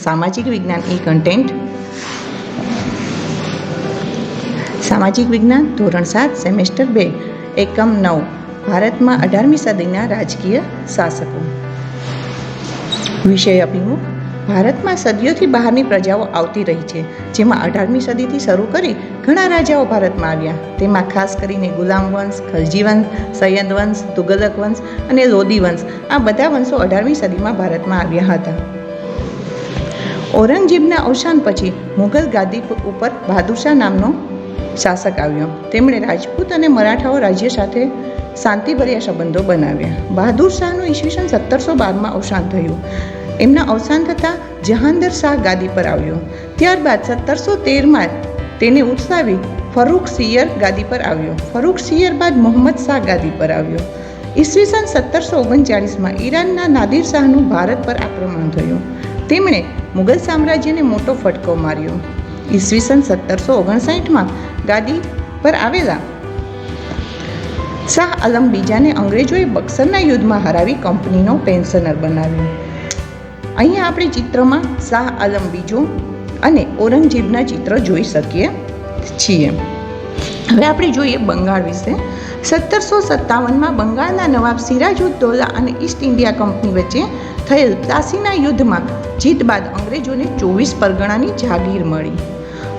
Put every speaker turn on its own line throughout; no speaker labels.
સામાજિક વિજ્ઞાન ઈ કન્ટેન્ટ. સામાજિક વિજ્ઞાન ધોરણ 7 સેમેસ્ટર 2 એકમ 9 ભારતમાં 18મી સદીના રાજકીય શાસકો. વિષય અભિમુખ. ભારતમાં સદીઓથી બહારની પ્રજાઓ આવતી રહી છે, જેમાં 18મી સદીથી શરૂ કરી ઘણા રાજાઓ ભારતમાં આવ્યા. તેમાં ખાસ કરીને ગુલામ વંશ, ખલજી વંશ, સૈયદ વંશ, તુગલક વંશ અને લોદી વંશ, આ બધા વંશો 18મી સદીમાં ભારતમાં આવ્યા હતા. ઔરંગઝેબના અવસાન પછી મુઘલ ગાદી ઉપર બહાદુર શાહ નામનો શાસક આવ્યો. તેમણે રાજપૂત અને મરાઠાઓ રાજ્ય સાથે શાંતિભર્યા સંબંધો બનાવ્યા. બહાદુર શાહનું ઈસવીસન 1712માં અવસાન થયું. એમના અવસાન થતાં જહાંગીર શાહ ગાદી પર આવ્યો. ત્યારબાદ 1713માં તેને ઉત્સાવી ફર્રુખસિયર ગાદી પર આવ્યો. ફર્રુખસિયર બાદ મોહમ્મદ શાહ ગાદી પર આવ્યો. ઈસવીસન 1739માં ઈરાનના નાદિર શાહનું ભારત પર આક્રમણ થયું. તેમણે મુઘલ સામ્રાજ્યને મોટો ફટકો માર્યો. ઈસવીસન 1759માં ગાદી પર આવેલા શાહ આલમ બીજાને અંગ્રેજોએ બક્સરના યુદ્ધમાં હરાવી કંપનીનો પેન્શનર બનાવ્યો. અહીંયા આપણે ચિત્રમાં શાહ આલમ બીજો અને ઔરંગઝેબના ચિત્ર જોઈ શકીએ છીએ. હવે આપણે જોઈએ બંગાળ વિશે. 1757માં બંગાળના નવાબ સિરાજુદ્દૌલા અને ઈસ્ટ ઇન્ડિયા કંપની વચ્ચે થયેલ પ્લાસીના યુદ્ધમાં જીત બાદ અંગ્રેજોને 24 પરગણાની જાગીર મળી.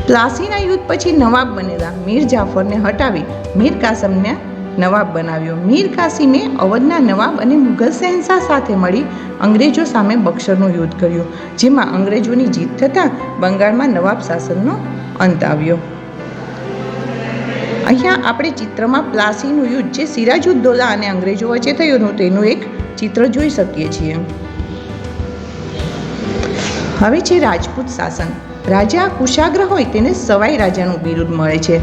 પ્લાસીના યુદ્ધ પછી નવાબ બનેલા મીર જાફરને હટાવી મીર કાસમને નવાબ બનાવ્યો. મીર કાસિમે અવધના નવાબ અને મુઘલ શહેનશાહ સાથે મળી અંગ્રેજો સામે બક્સરનું યુદ્ધ કર્યું, જેમાં અંગ્રેજોની જીત થતાં બંગાળમાં નવાબ શાસનનો અંત આવ્યો. અહીંયા આપણે ચિત્રમાં પ્લાસીનું યુદ્ધ જે સિરાજુદ્દૌલા અને અંગ્રેજો વચ્ચે થયું તેનું એક ચિત્ર જોઈ શકીએ છીએ. હવે છે રાજપૂત શાસન. રાજા કુશાગ્ર હોય તેને સવાઈ રાજાનું બિરુદ મળે છે.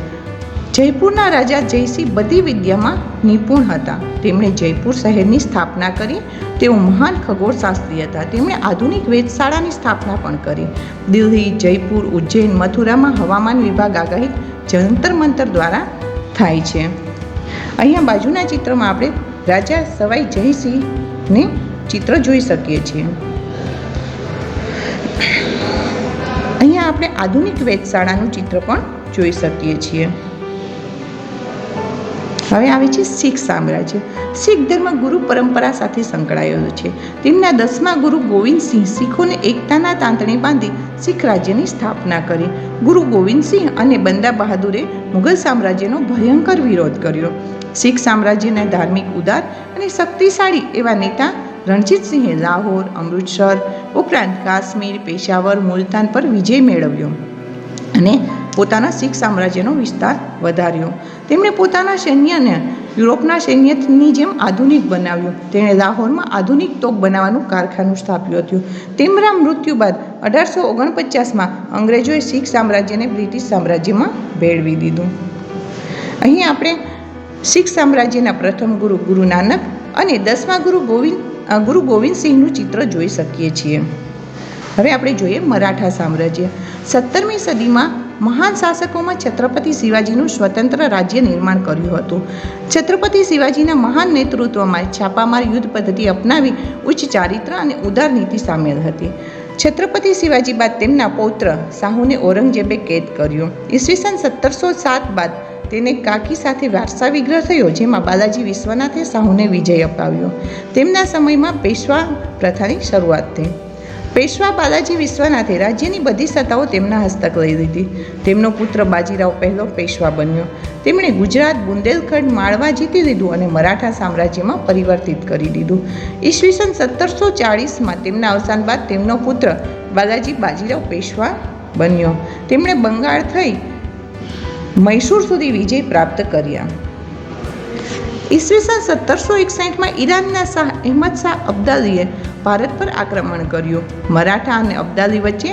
જયપુરના રાજા જયસિંહ બધી વિદ્યામાં નિપુણ હતા. તેમણે જયપુર શહેરની સ્થાપના કરી. તેઓ મહાન ખગોળશાસ્ત્રી હતા. તેમણે આધુનિક વેધશાળાની સ્થાપના પણ કરી. દિલ્હી, જયપુર, ઉજ્જૈન, મથુરામાં હવામાન વિભાગ આગાહી જંતર મંતર દ્વારા થાય છે. અહીંયા બાજુના ચિત્રમાં આપણે રાજા સવાઈ જયસિંહને ચિત્ર જોઈ શકીએ છીએ. અહીંયા આપણે આધુનિક વેધશાળાનું ચિત્ર પણ જોઈ શકીએ છીએ. હવે આવે છે શીખ સામ્રાજ્ય. શીખ ધર્મ ગુરુ પરંપરા સાથે સંકળાયેલો છે. તેમના 10મા ગુરુ ગોવિંદસિંહ શીખોને એકતાના તાંતણે બાંધી શીખ રાજ્યની સ્થાપના કરી. ગુરુ ગોવિંદસિંહ અને બંદા બહાદુરે મુઘલ સામ્રાજ્યનો ભયંકર વિરોધ કર્યો. શીખ સામ્રાજ્યના ધાર્મિક ઉદાર અને શક્તિશાળી એવા નેતા રણજીતસિંહે લાહોર, અમૃતસર ઉપરાંત કાશ્મીર, પેશાવર, મુલતાન પર વિજય મેળવ્યો અને પોતાના શીખ સામ્રાજ્યનો વિસ્તાર વધાર્યો. તેમણે પોતાના સૈન્યને યુરોપના સૈન્યની જેમ આધુનિક બનાવ્યું. તેણે લાહોરમાં આધુનિક તોપ બનાવવાનું કારખાનું સ્થાપ્યું હતું. તેમના મૃત્યુ બાદ 1849માં અંગ્રેજોએ શીખ સામ્રાજ્યને બ્રિટિશ સામ્રાજ્યમાં ભેળવી દીધું. અહીં આપણે શીખ સામ્રાજ્યના પ્રથમ ગુરુ ગુરુ નાનક અને 10મા ગુરુ ગોવિંદસિંહનું ચિત્ર જોઈ શકીએ છીએ. હવે આપણે જોઈએ મરાઠા સામ્રાજ્ય. 17મી સદીમાં મહાન શાસકોમાં છત્રપતિ શિવાજીનું સ્વતંત્ર રાજ્ય નિર્માણ કર્યું હતું. છત્રપતિ શિવાજીના મહાન નેતૃત્વમાં છાપામાર યુદ્ધ પદ્ધતિ અપનાવી ઉચ્ચ ચારિત્ર અને ઉદાર નીતિ સામેલ હતી. છત્રપતિ શિવાજી બાદ તેમના પૌત્ર શાહુને ઔરંગઝેબે કેદ કર્યો. ઈસવીસન 1707 બાદ તેને કાકી સાથે વારસા વિગ્રહ થયો, જેમાં બાલાજી વિશ્વનાથે શાહુને વિજય અપાવ્યો. તેમના સમયમાં પેશવા પ્રથાની શરૂઆત થઈ. પેશવા બાલાજી વિશ્વનાથે રાજ્યની બધી સત્તાઓ તેમના હસ્તક લઈ લીધી. તેમનો પુત્ર બાજીરાવ પહેલો પેશવા બન્યો. તેમણે ગુજરાત, બુંદેલખંડ, માળવા જીતી લીધું અને મરાઠા સામ્રાજ્યમાં પરિવર્તિત કરી દીધું. ઈસવીસન 1740માં તેમના અવસાન બાદ તેમનો પુત્ર બાલાજી બાજીરાવ પેશવા બન્યો. તેમણે બંગાળ થઈ મૈસૂર સુધી વિજય પ્રાપ્ત કર્યા. ઈસવીસન 1761માં ઈરાનના શાહ અહેમદ શાહ અબ્દાલીએ ભારત પર આક્રમણ કર્યું. મરાઠા અને અબ્દાલી વચ્ચે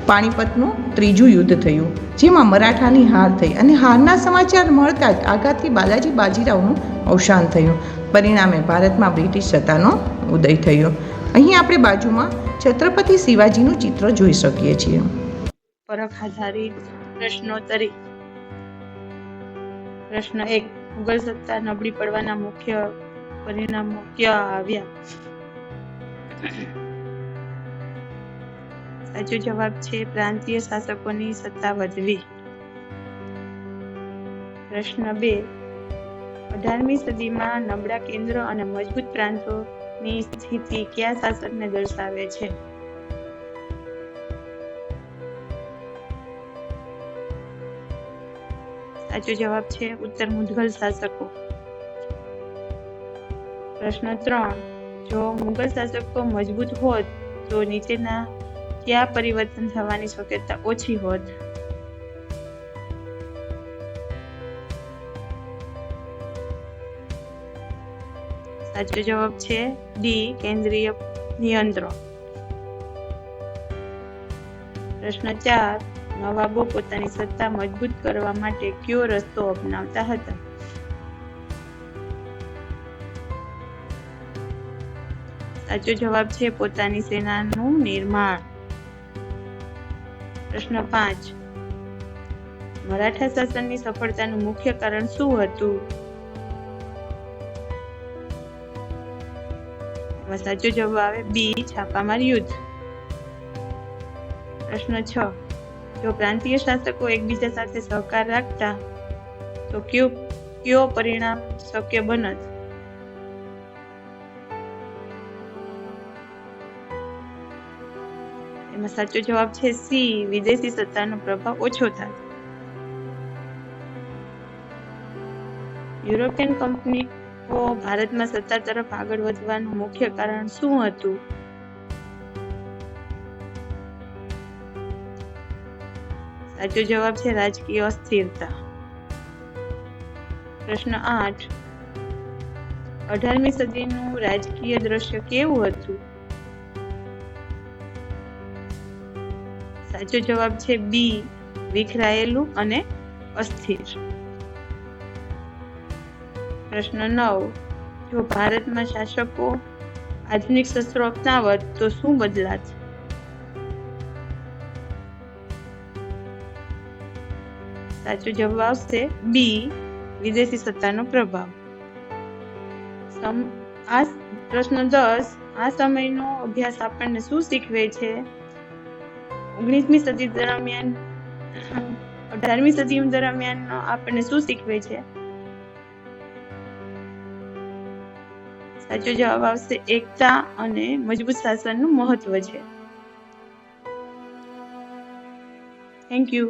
પાણીપતનું ત્રીજું યુદ્ધ થયું, જેમાં મરાઠાની હાર થઈ અને હારના સમાચાર મળતા જ આઘાતથી બાલાજી બાજીરાવનું અવસાન થયું. પરિણામે ભારતમાં બ્રિટિશ સત્તાનો ઉદય થયો. અહીં આપણે બાજુમાં છત્રપતિ શિવાજીનું ચિત્ર જોઈ શકીએ છીએ.
પરખ આધારિત પ્રશ્નોત્તરી. પ્રશ્ન 1. મુગલ સત્તા નબળી પડવાના મુખ્ય પરિણામો ક્યાં આવ્યા? સાચો જવાબ છે પ્રાંતીય શાસકોની સત્તા વધવી. પ્રશ્ન 2. 18મી સદીમાં નબળા કેન્દ્ર અને મજબૂત પ્રાંતોની સ્થિતિ કયા શાસકને દર્શાવે છે? સાચો જવાબ છે ઉત્તર મુઘલ શાસકો. પ્રશ્ન 3. જો મુઘલ શાસકો મજબૂત હોત તો નીચેના કયા પરિવર્તન થવાની શક્યતા ઓછી હોત? સાચો જવાબ છે ડી કેન્દ્રીય નિયંત્રણ. પ્રશ્ન 4. નવાબો પોતાની સત્તા મજબૂત કરવા માટે કયો રસ્તો અપનાવતા હતા? સાચો જવાબ છે પોતાની સેનાનું નિર્માણ. પ્રશ્ન 5. મરાઠા શાસનની સફળતાનું મુખ્ય કારણ શું હતું? એમાં સાચો જવાબ આવે બી છાપામાર યુદ્ધ. પ્રશ્ન 6. જો પ્રાંતીય શાસકો એકબીજા સાથે સહકાર રાખતા તો કયો પરિણામ શક્ય બનત? એમાં સાચો જવાબ છે સી વિદેશી સત્તાનો પ્રભાવ ઓછો થાય. યુરોપિયન કંપનીઓ ભારતમાં સત્તા તરફ આગળ વધવાનું મુખ્ય કારણ શું હતું? સાચો જવાબ છે રાજકીય અસ્થિરતા. પ્રશ્ન 8. 18મી સદીનું રાજકીય દ્રશ્ય કેવું હતું? સાચો જવાબ છે બી વિખરાયેલું અને અસ્થિર. પ્રશ્ન 9. જો ભારતમાં શાસકો આધુનિક શસ્ત્રો અપનાવત તો શું બદલાત? સાચો જવાબ આવશે બી વિદેશી સત્તાનો પ્રભાવ. પ્રશ્ન 10. આ સમયનો અભ્યાસ આપણને શું શીખવે છે? 19મી સદી દરમિયાન 18મી સદી દરમિયાન આપણને શું શીખવે છે? સાચો જવાબ આવશે એકતા અને મજબૂત શાસનનું મહત્વ છે. Thank you.